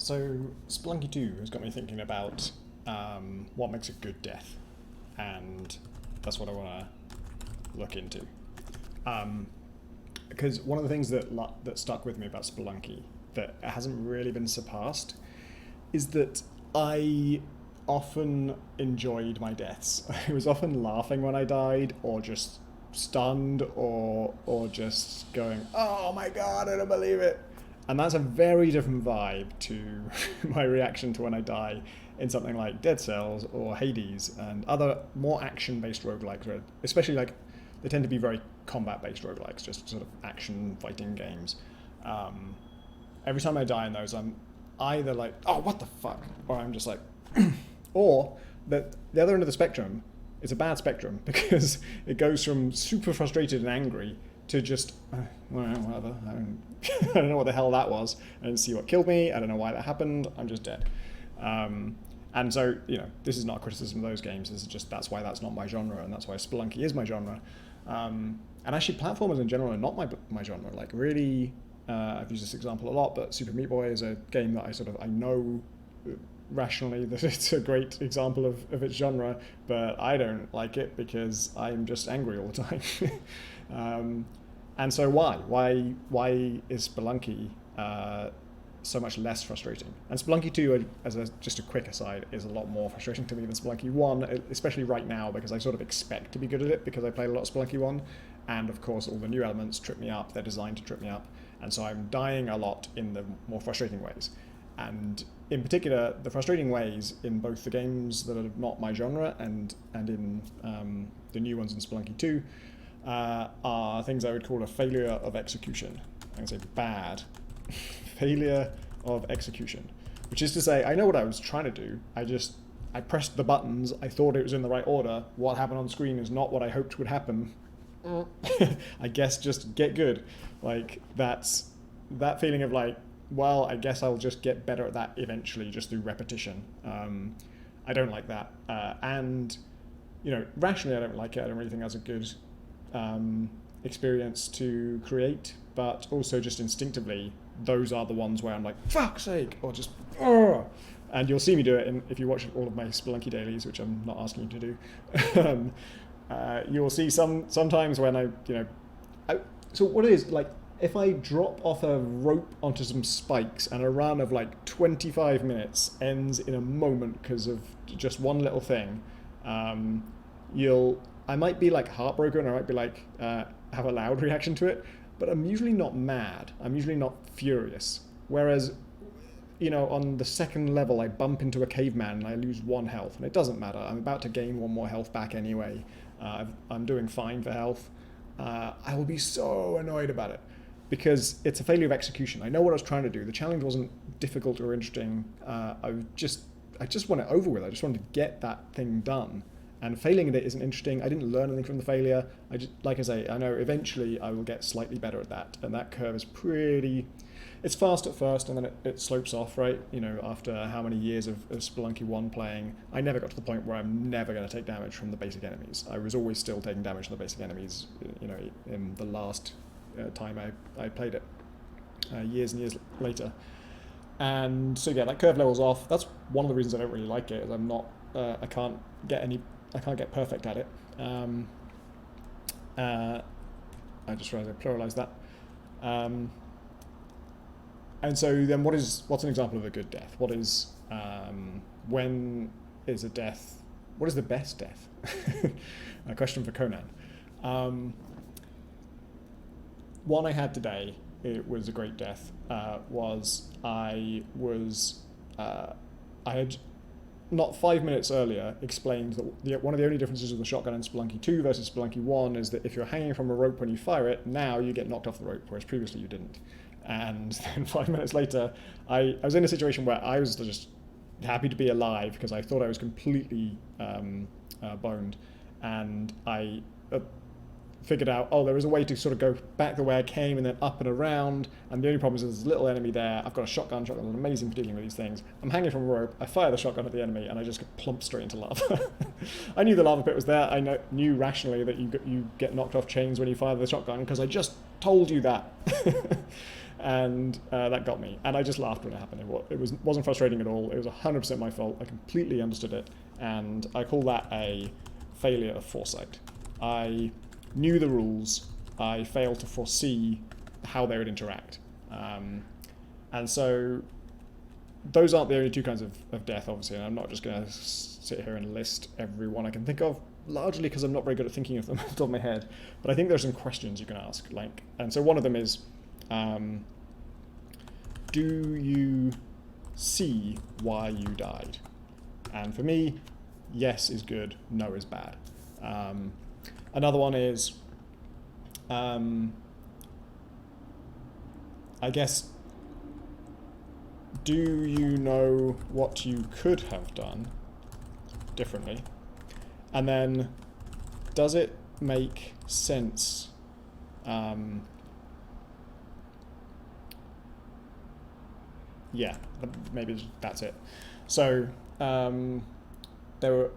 So Spelunky 2 has got me thinking about what makes a good death, and that's what I want to look into. Because one of the things that stuck with me about Spelunky that hasn't really been surpassed is that I often enjoyed my deaths. I was often laughing when I died, or just stunned, or just going, "Oh my god, I don't believe it!" And that's a very different vibe to my reaction to when I die in something like Dead Cells or Hades and other more action-based roguelikes, especially like they tend to be very combat-based roguelikes, just sort of action fighting games. Every time I die in those, I'm either like, "Oh, what the fuck," or I'm just like, or the other end of the spectrum is a bad spectrum because it goes from super frustrated and angry to just, well, whatever, I don't know what the hell that was. I didn't see what killed me. I don't know why that happened. I'm just dead. And so, this is not a criticism of those games. This is just, that's why that's not my genre, and that's why Spelunky is my genre. And actually, platformers in general are not my genre. Like, really, I've used this example a lot, but Super Meat Boy is a game that I know rationally that it's a great example of its genre, but I don't like it because I'm just angry all the time. And so why is Spelunky so much less frustrating? And Spelunky 2, just a quick aside, is a lot more frustrating to me than Spelunky 1, especially right now, because I sort of expect to be good at it because I played a lot of Spelunky 1, and of course all the new elements trip me up. They're designed to trip me up, and so I'm dying a lot in the more frustrating ways. And in particular, the frustrating ways in both the games that are not my genre and in the new ones in Spelunky 2 are things I would call a failure of execution. I can say bad failure of execution, which is to say, I know what I was trying to do. I pressed the buttons. I thought it was in the right order. What happened on screen is not what I hoped would happen. I guess just get good. Like that feeling of like, well, I guess I'll just get better at that eventually, just through repetition. I don't like that, and rationally, I don't like it. I don't really think that's a good experience to create. But also, just instinctively, those are the ones where I'm like, "Fuck's sake," or just, "Ugh." And you'll see me do it if you watch all of my Spelunky dailies, which I'm not asking you to do. You will see sometimes when so what it is like. If I drop off a rope onto some spikes and a run of like 25 minutes ends in a moment because of just one little thing, I might be like heartbroken, or I might be like have a loud reaction to it, but I'm usually not mad. I'm usually not furious. Whereas, on the second level, I bump into a caveman and I lose 1 health, and it doesn't matter. I'm about to gain 1 more health back anyway. I'm doing fine for health. I will be so annoyed about it, because it's a failure of execution. I know what I was trying to do. The challenge wasn't difficult or interesting. I just want it over with. I just wanted to get that thing done. And failing at it isn't interesting. I didn't learn anything from the failure. Like I say, I know eventually I will get slightly better at that. And that curve is it's fast at first, and then it slopes off, right? After how many years of Spelunky 1 playing, I never got to the point where I'm never going to take damage from the basic enemies. I was always still taking damage from the basic enemies, in the last time I played it, years and years later. And so that curve levels off. That's one of the reasons I don't really like it, is I'm not I can't get perfect at it. I just realized I pluralized that. And so then what's an example of a good death? When is a death, what is the best death? A question for Conan. One I had today, it was a great death, I had not 5 minutes earlier explained that one of the only differences of the shotgun in Spelunky 2 versus Spelunky 1 is that if you're hanging from a rope when you fire it, now you get knocked off the rope, whereas previously you didn't. And then 5 minutes later, I was in a situation where I was just happy to be alive because I thought I was completely boned, and I figured out, there was a way to sort of go back the way I came and then up and around, and the only problem is there's a little enemy there. I've got a shotgun is amazing for dealing with these things. I'm hanging from a rope, I fire the shotgun at the enemy, and I just get plumped straight into lava. I knew the lava pit was there. I knew rationally that you get knocked off chains when you fire the shotgun, because I just told you that. And that got me. And I just laughed when it happened. Wasn't frustrating at all. It was 100% my fault. I completely understood it. And I call that a failure of foresight. I knew the rules. I failed to foresee how they would interact. And so those aren't the only two kinds of death, obviously, and I'm not just going to sit here and list every one I can think of, largely because I'm not very good at thinking of them off the top of my head. But I think there's some questions you can ask. And so one of them is, do you see why you died? And for me, yes is good, no is bad. Another one is, I guess, do you know what you could have done differently? And then, does it make sense? Yeah, maybe that's it. So, I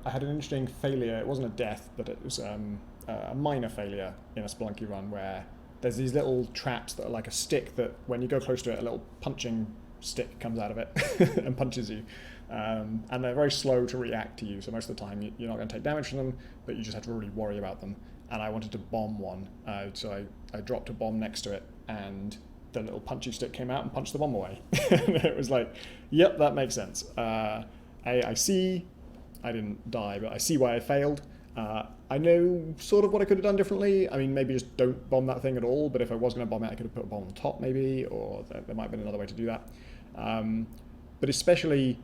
had an interesting failure. It wasn't a death, but it was a minor failure in a Spelunky run where there's these little traps that are like a stick that when you go close to it, a little punching stick comes out of it and punches you. And they're very slow to react to you, so most of the time you're not going to take damage from them, but you just have to really worry about them. And I wanted to bomb one, so I dropped a bomb next to it, and the little punchy stick came out and punched the bomb away. And it was like, yep, that makes sense. I see, I didn't die, but I see why I failed. I know sort of what I could have done differently. I mean, maybe just don't bomb that thing at all, but if I was going to bomb it, I could have put a bomb on top maybe, or there might have been another way to do that. But especially,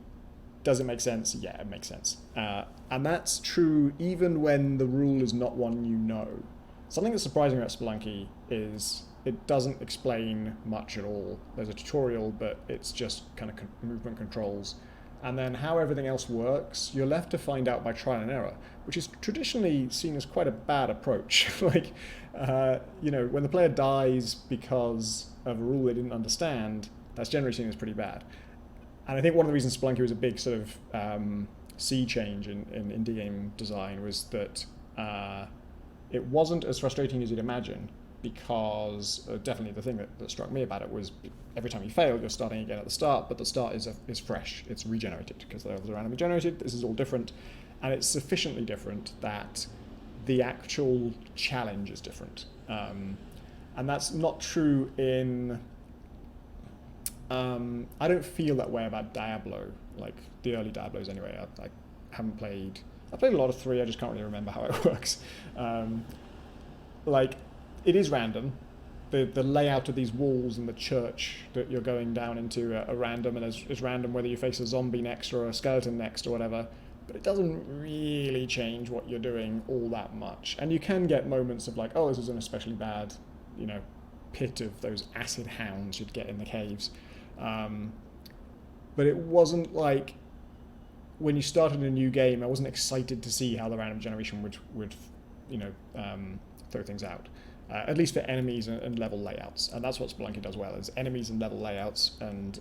does it make sense? Yeah, it makes sense. And that's true even when the rule is not one you know. Something that's surprising about Spelunky is it doesn't explain much at all. There's a tutorial, but it's just kind of movement controls. And then how everything else works, you're left to find out by trial and error, which is traditionally seen as quite a bad approach. When the player dies because of a rule they didn't understand, that's generally seen as pretty bad. And I think one of the reasons Spelunky was a big sort of sea change in indie game design was that it wasn't as frustrating as you'd imagine, because definitely the thing that struck me about it was every time you fail, you're starting again at the start, but the start is fresh, it's regenerated, because the levels are randomly generated, this is all different, and it's sufficiently different that the actual challenge is different. And that's not true in... I don't feel that way about Diablo, like the early Diablos anyway. I haven't played... I played a lot of 3, I just can't really remember how it works. It is random. The layout of these walls in the church that you're going down into are random, and it's random whether you face a zombie next or a skeleton next or whatever, but it doesn't really change what you're doing all that much. And you can get moments of like, oh, this is an especially bad, pit of those acid hounds you'd get in the caves. But it wasn't like when you started a new game, I wasn't excited to see how the random generation would throw things out. At least for enemies and level layouts. And that's what Spelunky does well, is enemies and level layouts, and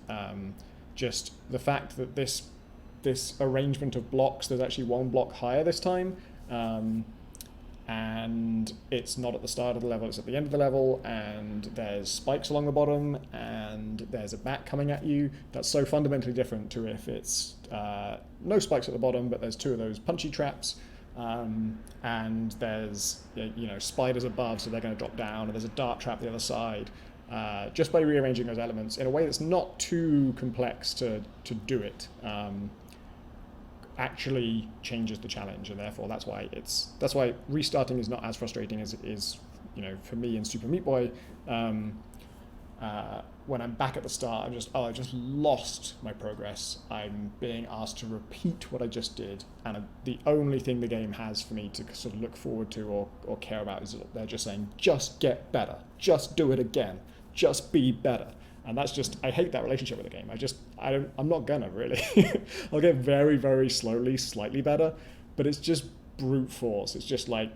just the fact that this arrangement of blocks, there's actually one block higher this time, and it's not at the start of the level, it's at the end of the level, and there's spikes along the bottom, and there's a bat coming at you. That's so fundamentally different to if it's no spikes at the bottom, but there's 2 of those punchy traps, and there's spiders above, so they're going to drop down, and there's a dart trap the other side. Just by rearranging those elements in a way that's not too complex to do it, actually changes the challenge, and therefore that's why restarting is not as frustrating as it is, for me in Super Meat Boy. When I'm back at the start, I just lost my progress. I'm being asked to repeat what I just did, and the only thing the game has for me to sort of look forward to or care about is that they're just saying, just get better, just do it again, just be better. And that's just, I hate that relationship with the game. I'm not gonna really. I'll get very, very slowly, slightly better, but it's just brute force. It's just like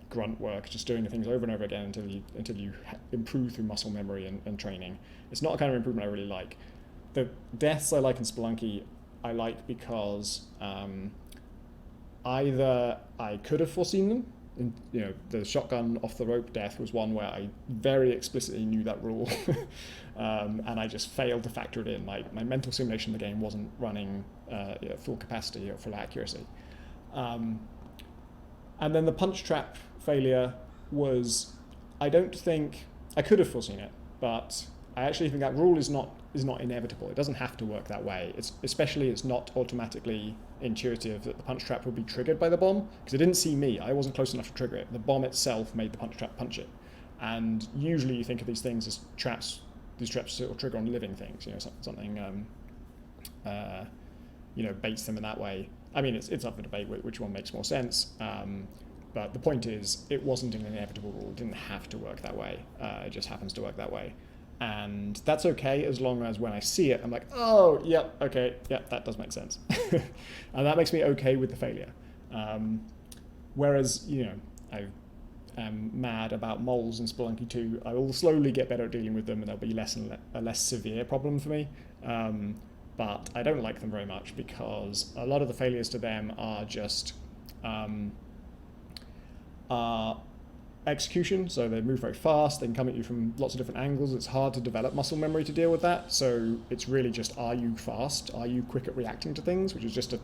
grunt work, just doing things over and over again until you improve through muscle memory and training. It's not a kind of improvement I really like. The deaths I like in Spelunky, I like because either I could have foreseen them, the shotgun off the rope death was one where I very explicitly knew that rule, and I just failed to factor it in. My mental simulation of the game wasn't running full capacity or full accuracy. And then the punch trap failure was, I don't think I could have foreseen it, but I actually think that rule is not inevitable. It doesn't have to work that way. It's not automatically intuitive that the punch trap will be triggered by the bomb, because it didn't see me. I wasn't close enough to trigger it. The bomb itself made the punch trap punch it. And usually you think of these things as traps. These traps will trigger on living things. Something baits them in that way. I mean, it's up for debate which one makes more sense. But the point is, it wasn't an inevitable rule. It didn't have to work that way. It just happens to work that way. And that's okay as long as when I see it, I'm like, oh, yep, okay, yep, that does make sense. And that makes me okay with the failure. Whereas, I am mad about moles in Spelunky 2. I will slowly get better at dealing with them, and they'll be a less severe problem for me. But I don't like them very much because a lot of the failures to them are just execution. So they move very fast, they can come at you from lots of different angles. It's hard to develop muscle memory to deal with that. So it's really just, are you fast? Are you quick at reacting to things? Which is just a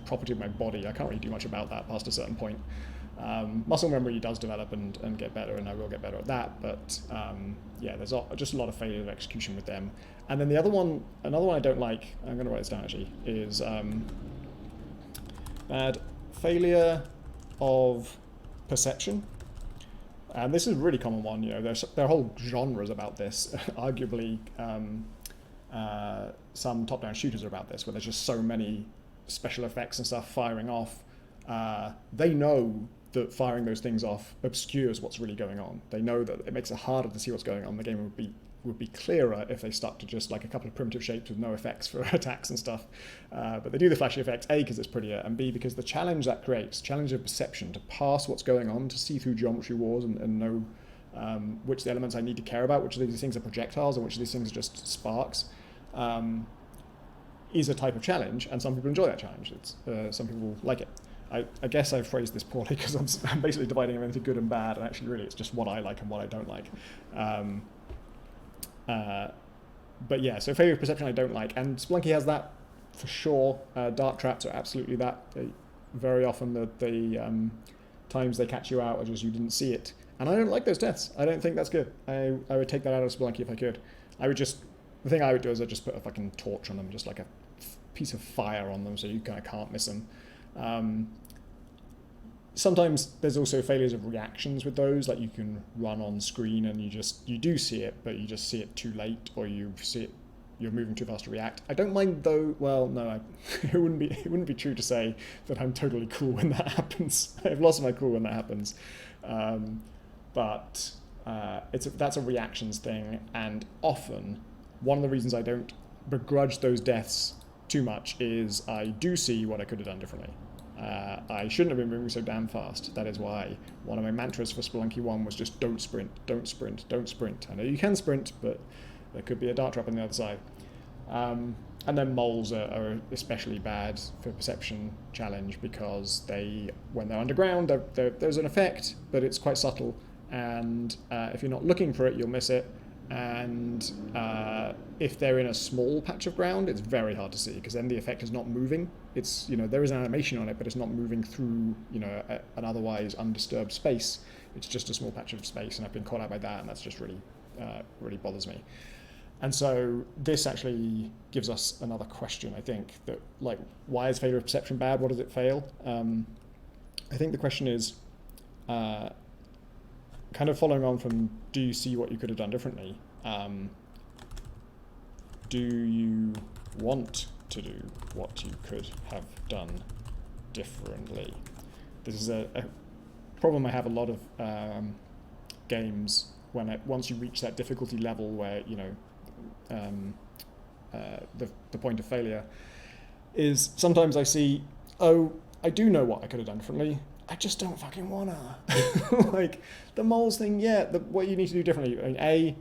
property of my body. I can't really do much about that past a certain point. Muscle memory does develop and get better, and I will get better at that. But there's just a lot of failure of execution with them. And then another one I don't like, I'm going to write this down actually, is bad failure of perception. And this is a really common one. There are whole genres about this. Arguably, some top-down shooters are about this, where there's just so many special effects and stuff firing off. They know that firing those things off obscures what's really going on. They know that it makes it harder to see what's going on. The game would be clearer if they stuck to just like a couple of primitive shapes with no effects for attacks and stuff. But they do the flashy effects, A, because it's prettier, and B, because the challenge that creates, challenge of perception, to pass what's going on, to see through geometry wars and know which of the elements I need to care about, which of these things are projectiles and which of these things are just sparks, is a type of challenge, and some people enjoy that challenge. Some people like it. I guess I've phrased this poorly because I'm basically dividing them into good and bad, and actually really it's just what I like and what I don't like. But yeah, so failure of perception I don't like, and Spelunky has that for sure. Dart traps are absolutely that. Very often the times they catch you out are just you didn't see it, and I don't like those deaths. I don't think that's good. I would take that out of Spelunky if I could. The thing I would do is I'd just put a fucking torch on them, just like a piece of fire on them, so you kind of can't miss them. Sometimes there's also failures of reactions with those, like you can run on screen and you do see it, but you just see it too late, or you're moving too fast to react. I don't mind though. Well, no, it wouldn't be true to say that I'm totally cool when that happens. I've lost my cool when that happens, but that's a reactions thing, and often one of the reasons I don't begrudge those deaths too much is I do see what I could have done differently. I shouldn't have been moving so damn fast. That is why one of my mantras for Spelunky 1 was just don't sprint, don't sprint, don't sprint. I know you can sprint, but there could be a dart trap on the other side. And then moles are especially bad for perception challenge because when they're underground, there's an effect, but it's quite subtle. And if you're not looking for it, you'll miss it. And if they're in a small patch of ground, it's very hard to see because then the effect is not moving. It's there is an animation on it, but it's not moving through an otherwise undisturbed space. It's just a small patch of space, and I've been caught out by that, and that's just really bothers me. And so this actually gives us another question, I think, that why is failure of perception bad? What does it fail? I think the question is kind of following on from, do you see what you could have done differently? Do you want to do what you could have done differently? This is a problem I have a lot of games once you reach that difficulty level where the point of failure is sometimes I see, I do know what I could have done differently. I just don't fucking wanna. Like the moles thing, what you need to do differently. I mean, A,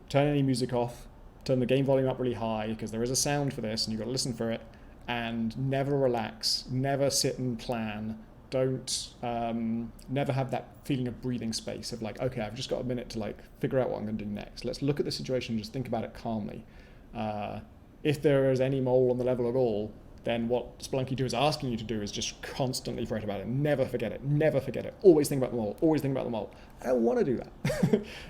turn any music off, turn the game volume up really high because there is a sound for this and you've got to listen for it, and never relax, never sit and plan Don't never have that feeling of breathing space of like, okay, I've just got a minute to like figure out what I'm going to do next. Let's look at the situation and just think about it calmly. If there is any mole on the level at all, then what Spelunky 2 is asking you to do is just constantly fret about it. Never forget it. Never forget it. Always think about the mole. Always think about the mole. I don't want to do that.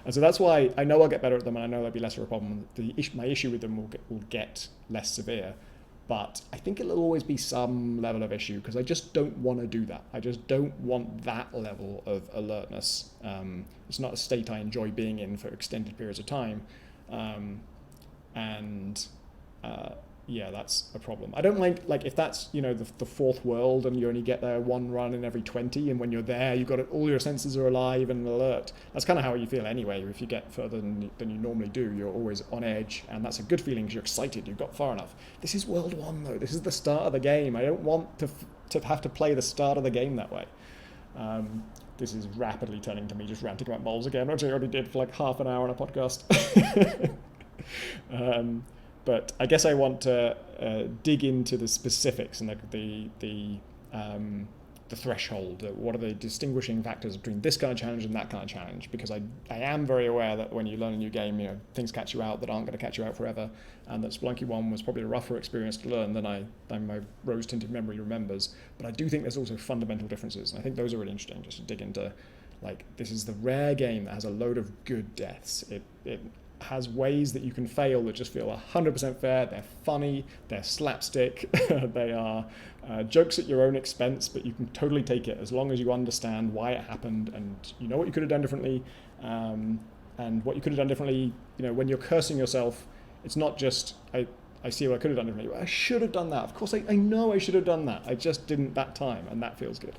And so that's why I know I'll get better at them, and I know there'll be less of a problem. My issue with them will get less severe. But I think it'll always be some level of issue because I just don't want to do that. I just don't want that level of alertness. It's not a state I enjoy being in for extended periods of time. Yeah, that's a problem. I don't like if that's, the fourth world and you only get there one run in every 20, and when you're there, you've got all your senses are alive and alert. That's kind of how you feel anyway. If you get further than you normally do, you're always on edge, and that's a good feeling because you're excited, you've got far enough. This is World 1, though. This is the start of the game. I don't want to have to play the start of the game that way. This is rapidly turning to me just ranting about moles again, which I already did for like half an hour on a podcast. But I guess I want to dig into the specifics and the threshold. What are the distinguishing factors between this kind of challenge and that kind of challenge? Because I am very aware that when you learn a new game, things catch you out that aren't going to catch you out forever, and that Spelunky 1 was probably a rougher experience to learn than my rose-tinted memory remembers. But I do think there's also fundamental differences, and I think those are really interesting just to dig into. Like, this is the rare game that has a load of good deaths. It has ways that you can fail that just feel 100% fair. They're funny, they're slapstick, they are jokes at your own expense, but you can totally take it as long as you understand why it happened and you know what you could have done differently. And what you could have done differently, when you're cursing yourself, it's not just, I see what I could have done differently. I should have done that. Of course, I know I should have done that. I just didn't that time, and that feels good.